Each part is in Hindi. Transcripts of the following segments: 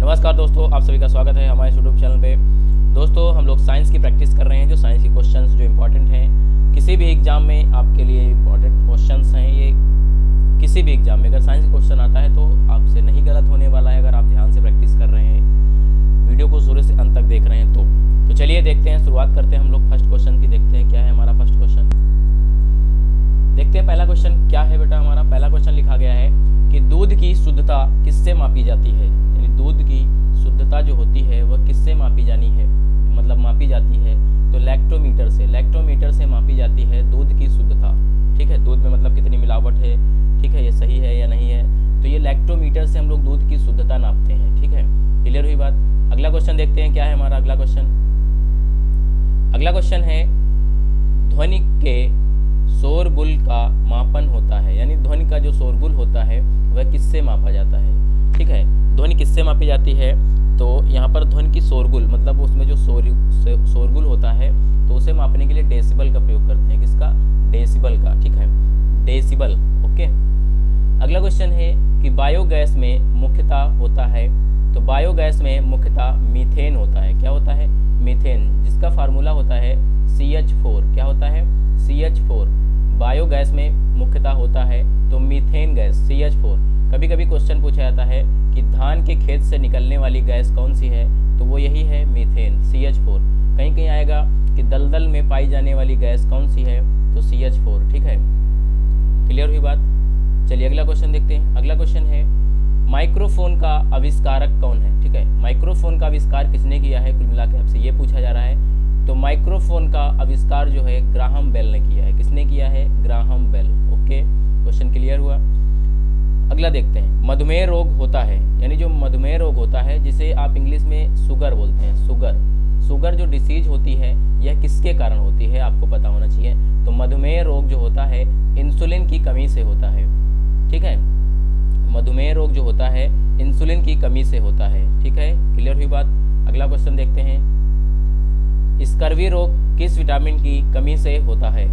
नमस्कार दोस्तों, आप सभी का स्वागत है हमारे यूट्यूब चैनल पे। दोस्तों हम लोग साइंस की प्रैक्टिस कर रहे हैं, जो साइंस के क्वेश्चंस जो इम्पोर्टेंट हैं किसी भी एग्जाम में आपके लिए इम्पोर्टेंट क्वेश्चंस हैं। ये किसी भी एग्जाम में अगर साइंस का क्वेश्चन आता है तो आपसे नहीं गलत होने वाला है, अगर आप ध्यान से प्रैक्टिस कर रहे हैं, वीडियो को शुरू से अंत तक देख रहे हैं तो चलिए देखते हैं, शुरुआत करते हैं हम लोग फर्स्ट क्वेश्चन की। देखते हैं क्या है हमारा फर्स्ट क्वेश्चन। देखते हैं पहला क्वेश्चन क्या है बेटा। हमारा पहला क्वेश्चन लिखा गया है कि दूध की शुद्धता किससे मापी जाती है। यानी दूध की शुद्धता जो होती है वह किससे मापी जाती है तो लैक्टोमीटर से मापी जाती है दूध की शुद्धता। ठीक है, दूध में मतलब कितनी मिलावट है, ठीक है, ये सही है या नहीं है, तो ये लैक्टोमीटर से हम लोग दूध की शुद्धता नापते हैं। ठीक है, क्लियर हुई बात। अगला क्वेश्चन देखते हैं क्या है हमारा अगला क्वेश्चन। अगला क्वेश्चन है ध्वनि के शोरगुल का मापन होता है। यानी ध्वनि का जो शोरगुल होता है वह किससे मापा जाता है। ठीक है, ध्वनि किससे मापी जाती है तो यहाँ पर ध्वनि की शोरगुल मतलब उसमें जो शोरगुल होता है तो उसे मापने के लिए डेसिबल का प्रयोग करते हैं। किसका? डेसिबल का। ठीक है, डेसिबल। ओके, अगला क्वेश्चन है कि बायोगैस में मुख्यतः होता है तो बायोगैस में मुख्यतः मीथेन होता है। क्या होता है? मीथेन, जिसका फार्मूला होता है CH4। क्या होता है? CH4। बायोगैस में मुख्यतः होता है तो मीथेन गैस CH4। कभी कभी क्वेश्चन पूछा जाता है कि धान के खेत से निकलने वाली गैस कौन सी है तो वो यही है मीथेन CH4। कहीं कहीं आएगा कि दलदल में पाई जाने वाली गैस कौन सी है तो CH4। ठीक है, क्लियर हुई बात। चलिए अगला क्वेश्चन देखते हैं। अगला क्वेश्चन है माइक्रोफोन का आविष्कारक कौन है। ठीक है, माइक्रोफोन का आविष्कार किसने किया है, कुल मिला के आपसे ये पूछा जा रहा है। तो माइक्रोफोन का आविष्कार जो है ग्राहम बेल ने किया है। किसने किया है? Graham Bell. Okay, question clear हुआ। अगला देखते हैं मधुमेह रोग होता है। यानी जो मधुमेह रोग होता है जिसे आप इंग्लिश में शुगर बोलते हैं, शुगर जो डिसीज होती है यह किसके कारण होती है आपको पता होना चाहिए। तो मधुमेह रोग जो होता है इंसुलिन की कमी से होता है। ठीक है, मधुमेह रोग जो होता है इंसुलिन की कमी से होता है। ठीक है, क्लियर हुई बात। अगला क्वेश्चन देखते हैं स्कर्वी रोग किस विटामिन की कमी से होता है।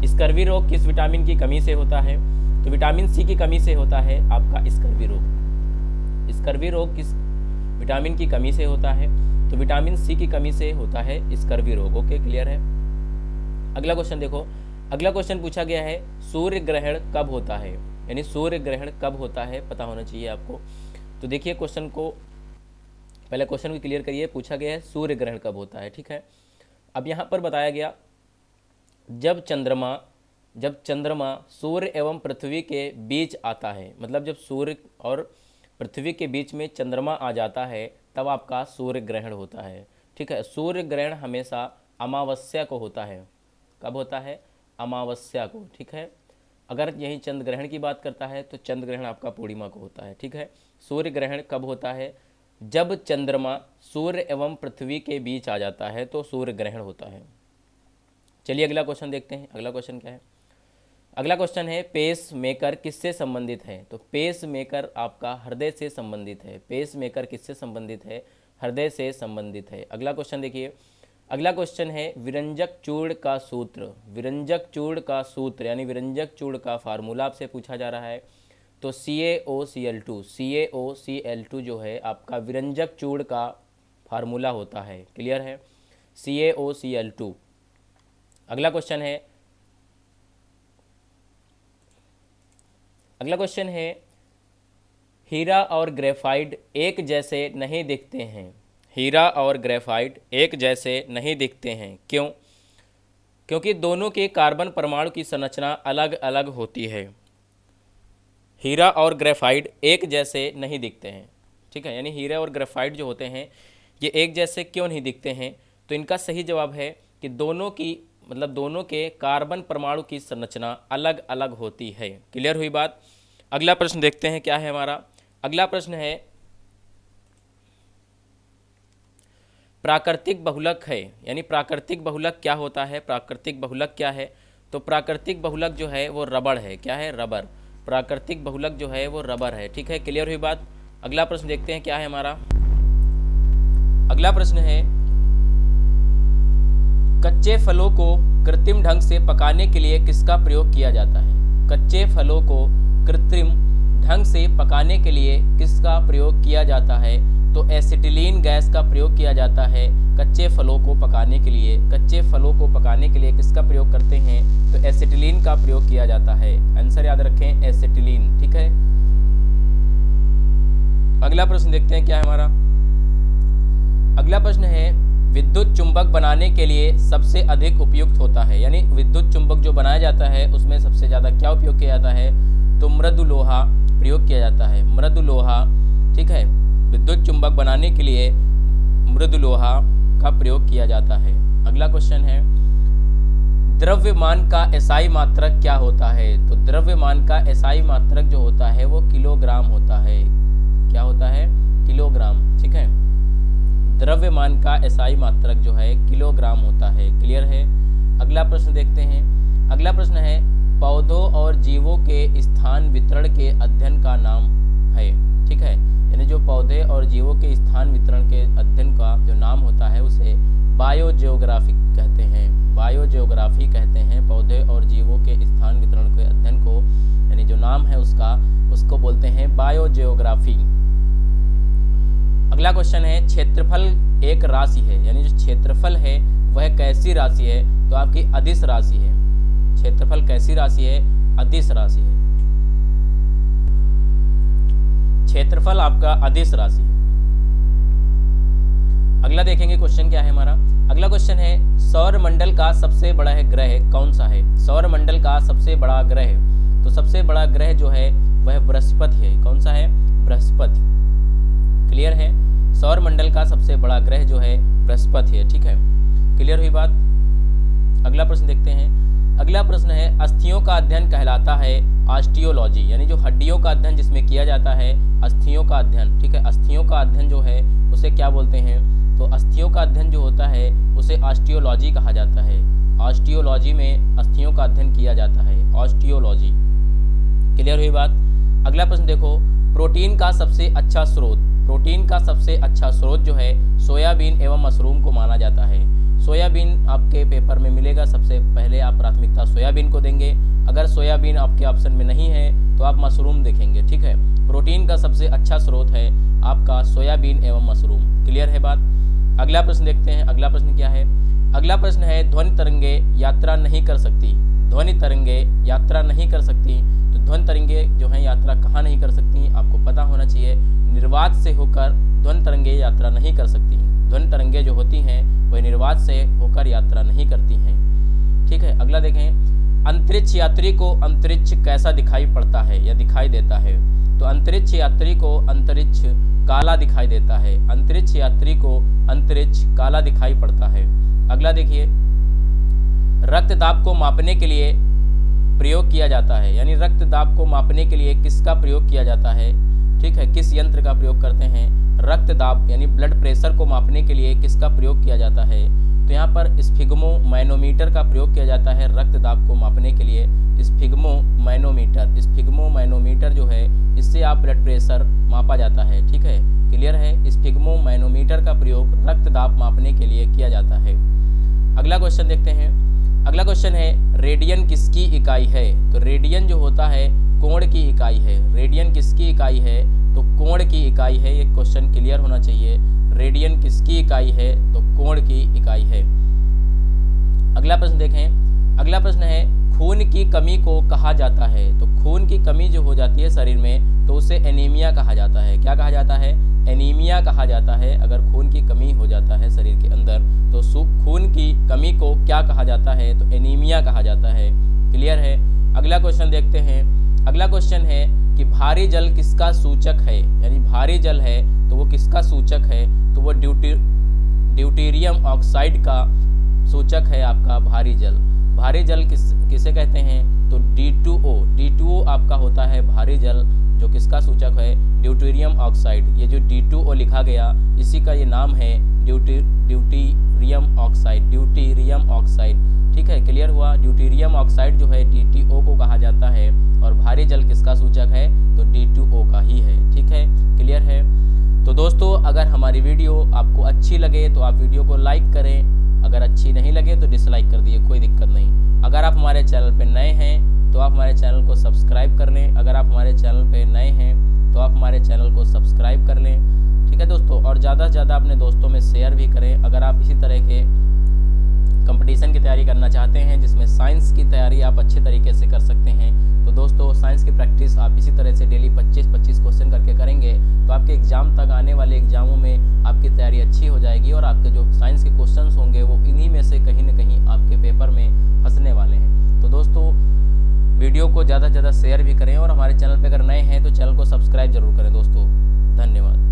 स्कर्वी रोग किस विटामिन की कमी से होता है तो विटामिन सी की कमी से होता है आपका स्कर्वी रोग। स्कर्वी रोग किस विटामिन की कमी से होता है तो विटामिन सी की कमी से होता है स्कर्वी रोग। ओके, क्लियर है। अगला क्वेश्चन देखो। अगला क्वेश्चन पूछा गया है सूर्य ग्रहण कब होता है। यानी सूर्य ग्रहण कब होता है पता होना चाहिए आपको। तो देखिए क्वेश्चन को, पहले क्वेश्चन को क्लियर करिए। पूछा गया है सूर्य ग्रहण कब होता है। ठीक है, अब यहाँ पर बताया गया जब चंद्रमा सूर्य एवं पृथ्वी के बीच आता है, मतलब जब सूर्य और पृथ्वी के बीच में चंद्रमा आ जाता है तब आपका सूर्य ग्रहण होता है। ठीक है, सूर्य ग्रहण हमेशा अमावस्या को होता है। कब होता है? अमावस्या को। ठीक है, अगर यही चंद्र ग्रहण की बात करता है तो चंद्र ग्रहण आपका पूर्णिमा को होता है। ठीक है, सूर्य ग्रहण कब होता है? जब चंद्रमा सूर्य एवं पृथ्वी के बीच आ जाता है तो सूर्य ग्रहण होता है। चलिए अगला क्वेश्चन देखते हैं। अगला क्वेश्चन क्या है? अगला क्वेश्चन है पेस मेकर किससे संबंधित है। तो पेस मेकर आपका हृदय से संबंधित है। पेस मेकर किससे संबंधित है? हृदय से संबंधित है। अगला क्वेश्चन देखिए। अगला क्वेश्चन है विरंजक चूर्ण का सूत्र। विरंजक चूर्ण का सूत्र यानी विरंजक चूर्ण का फार्मूला आपसे पूछा जा रहा है तो CaOCl2। CaOCl2 जो है आपका विरंजक चूर्ण का फार्मूला होता है। क्लियर है, CaOCl2। अगला क्वेश्चन है हीरा और ग्रेफाइट एक जैसे नहीं दिखते हैं। हीरा और ग्रेफाइट एक जैसे नहीं दिखते हैं, क्यों? क्योंकि दोनों के कार्बन परमाणु की संरचना अलग अलग होती है। हीरा और ग्रेफाइट एक जैसे नहीं दिखते हैं। ठीक है, यानी हीरा और ग्रेफाइट जो होते हैं ये एक जैसे क्यों नहीं दिखते हैं तो इनका सही जवाब है कि दोनों के कार्बन परमाणु की संरचना अलग अलग होती है। क्लियर हुई बात। अगला प्रश्न देखते हैं क्या है हमारा। अगला प्रश्न है प्राकृतिक बहुलक है। यानी प्राकृतिक बहुलक क्या होता है? प्राकृतिक बहुलक क्या है? तो प्राकृतिक बहुलक जो है वो रबड़ है। क्या है? रबर। प्राकृतिक बहुलक जो है वो रबर है। ठीक है, क्लियर हुई बात। अगला प्रश्न देखते हैं क्या है हमारा। अगला प्रश्न है कच्चे फलों को कृत्रिम ढंग से पकाने के लिए किसका प्रयोग किया जाता है। कच्चे फलों को कृत्रिम ढंग से पकाने के लिए किसका प्रयोग किया जाता है? तो एसिटिलीन गैस का प्रयोग किया जाता है कच्चे फलों को पकाने के लिए। कच्चे फलों को पकाने के लिए किसका प्रयोग करते हैं? तो एसिटिलीन का प्रयोग किया जाता है। आंसर याद रखें, एसिटिलीन। ठीक है, अगला प्रश्न देखते हैं क्या है हमारा। अगला प्रश्न है, विद्युत चुंबक बनाने के लिए सबसे अधिक उपयुक्त होता है, यानी विद्युत चुंबक जो बनाया जाता है उसमें सबसे ज़्यादा क्या उपयोग किया जाता है? तो मृदु लोहा प्रयोग किया जाता है, मृदु लोहा। ठीक है, विद्युत चुंबक बनाने के लिए मृदु लोहा का प्रयोग किया जाता है। अगला क्वेश्चन है, द्रव्यमान का एसआई मात्रक क्या होता है? तो द्रव्यमान का एसआई मात्रक जो होता है वो किलोग्राम होता है। क्या होता है? किलोग्राम। ठीक है, द्रव्यमान का एसआई मात्रक जो है किलोग्राम होता है। क्लियर है। अगला प्रश्न देखते हैं। अगला प्रश्न है, पौधों और जीवों के स्थान वितरण के अध्ययन का नाम है। ठीक है, यानी जो पौधे और जीवों के स्थान वितरण के अध्ययन का जो नाम होता है उसे बायोजियोग्राफी कहते हैं। बायोजियोग्राफी कहते हैं पौधे और जीवों के स्थान वितरण के अध्ययन को, यानी जो नाम है उसको बोलते हैं बायोजियोग्राफी। अगला क्वेश्चन है, क्षेत्रफल एक राशि है, यानी जो क्षेत्रफल है वह कैसी राशि है? तो आपकी अदिश राशि है। क्षेत्रफल कैसी राशि है? अदिश राशि है। क्षेत्रफल आपका अदिश राशि है। अगला देखेंगे क्वेश्चन क्या है हमारा। अगला क्वेश्चन है, सौर मंडल का सबसे बड़ा ग्रह कौन सा है? सौर मंडल का सबसे बड़ा ग्रह, तो सबसे बड़ा ग्रह जो है वह बृहस्पति है। कौन सा है? बृहस्पति। क्लियर है, सौर मंडल का सबसे बड़ा ग्रह जो है बृहस्पति है। ठीक है, क्लियर हुई बात। अगला प्रश्न देखते हैं। अगला प्रश्न है, अस्थियों का अध्ययन कहलाता है ऑस्टियोलॉजी, यानी जो हड्डियों का अध्ययन जिसमें किया जाता है अस्थियों का अध्ययन। ठीक है, अस्थियों का अध्ययन जो है उसे क्या बोलते हैं? तो अस्थियों का अध्ययन जो होता है उसे ऑस्टियोलॉजी कहा जाता है। ऑस्टियोलॉजी में अस्थियों का अध्ययन किया जाता है, ऑस्टियोलॉजी। क्लियर हुई बात। अगला प्रश्न देखो, प्रोटीन का सबसे अच्छा स्रोत। प्रोटीन का सबसे अच्छा स्रोत जो है सोयाबीन एवं मशरूम को माना जाता है। सोयाबीन आपके पेपर में मिलेगा, सबसे पहले आप प्राथमिकता सोयाबीन को देंगे। अगर सोयाबीन आपके ऑप्शन में नहीं है तो आप मशरूम देखेंगे। ठीक है, प्रोटीन का सबसे अच्छा स्रोत है आपका सोयाबीन एवं मशरूम। क्लियर है बात। अगला प्रश्न देखते हैं। अगला प्रश्न क्या है? अगला प्रश्न है, ध्वनि तरंगे यात्रा नहीं कर सकती। ध्वनि तरंगे यात्रा नहीं कर सकती, तो ध्वनि तरंगे जो है यात्रा कहाँ नहीं कर सकती? आपको पता होना चाहिए, निर्वात से होकर ध्वनि तरंगे यात्रा नहीं कर सकती। ध्वनि तरंगे जो होती हैं वह निर्वात से होकर यात्रा नहीं करती हैं। ठीक है, अगला देखें, अंतरिक्ष यात्री को अंतरिक्ष कैसा दिखाई पड़ता है या दिखाई देता है? तो अंतरिक्ष यात्री को अंतरिक्ष काला दिखाई देता है। अंतरिक्ष यात्री को अंतरिक्ष काला दिखाई पड़ता है। अगला देखिए, रक्तदाब को मापने के लिए प्रयोग किया जाता है, यानी रक्तदाब को मापने के लिए किसका प्रयोग किया जाता है? ठीक है, किस यंत्र का प्रयोग करते हैं? रक्तदाब यानी ब्लड प्रेशर को मापने के लिए किसका प्रयोग किया जाता है? तो यहाँ पर स्फिग्मो मैनोमीटर का प्रयोग किया जाता है रक्तदाब को मापने के लिए। स्फिग्मो मैनोमीटर जो है इससे आप ब्लड प्रेशर मापा जाता है। ठीक है, क्लियर है। स्फिग्मो मैनोमीटर का प्रयोग रक्तदाब मापने के लिए किया जाता है। अगला क्वेश्चन देखते हैं। अगला क्वेश्चन है, रेडियन किसकी इकाई है? तो रेडियन जो होता है कोण की इकाई है। रेडियन किसकी इकाई है? तो कोण की इकाई है। ये क्वेश्चन क्लियर होना चाहिए। रेडियन किसकी इकाई है? तो कोण की इकाई है। अगला प्रश्न देखें। अगला प्रश्न है, खून की कमी को कहा जाता है। तो खून की कमी जो हो जाती है शरीर में तो उसे एनीमिया कहा जाता है। क्या कहा जाता है? एनीमिया कहा जाता है। अगर खून की कमी हो जाता है शरीर के अंदर तो खून की कमी को क्या कहा जाता है? तो एनीमिया कहा जाता है। क्लियर है। अगला क्वेश्चन देखते हैं। अगला क्वेश्चन है कि भारी जल किसका सूचक है? यानी भारी जल है तो वो किसका सूचक है? तो वो ड्यूटेरियम ऑक्साइड का सूचक है आपका भारी जल। भारी जल किसे कहते हैं? तो D2O आपका होता है भारी जल, जो किसका सूचक है? Deuterium oxide. ये जो D2O लिखा गया इसी का ये नाम है ड्यूटेरियम ऑक्साइड। ठीक है, क्लियर हुआ। ड्यूटेरियम ऑक्साइड जो है D2O को कहा जाता है और भारी जल किसका सूचक है? तो D2O का ही है। ठीक है, क्लियर है। तो दोस्तों, अगर हमारी वीडियो आपको अच्छी लगे तो आप वीडियो को लाइक करें, अगर अच्छी नहीं लगे तो डिसलाइक कर दिए, कोई दिक्कत नहीं। अगर आप हमारे चैनल पर नए हैं तो आप हमारे चैनल को सब्सक्राइब कर लें। अगर आप हमारे चैनल पे नए हैं तो आप हमारे चैनल को सब्सक्राइब कर लें, ठीक है दोस्तों। और ज़्यादा से ज़्यादा अपने दोस्तों में शेयर भी करें। अगर आप इसी तरह के कंपटीशन की तैयारी करना चाहते हैं जिसमें साइंस की तैयारी आप अच्छे तरीके से कर सकते हैं, तो दोस्तों साइंस की प्रैक्टिस आप इसी तरह से डेली 25-25 क्वेश्चन करके करेंगे तो आपके एग्ज़ाम तक आने वाले एग्ज़ामों में आपकी तैयारी अच्छी हो जाएगी और आपके जो साइंस के क्वेश्चंस होंगे वो इन्हीं में से कहीं न कहीं आपके पेपर में फंसने वाले हैं। तो दोस्तों वीडियो को ज़्यादा से ज़्यादा शेयर भी करें और हमारे चैनल पर अगर नए हैं तो चैनल को सब्सक्राइब जरूर करें दोस्तों। धन्यवाद।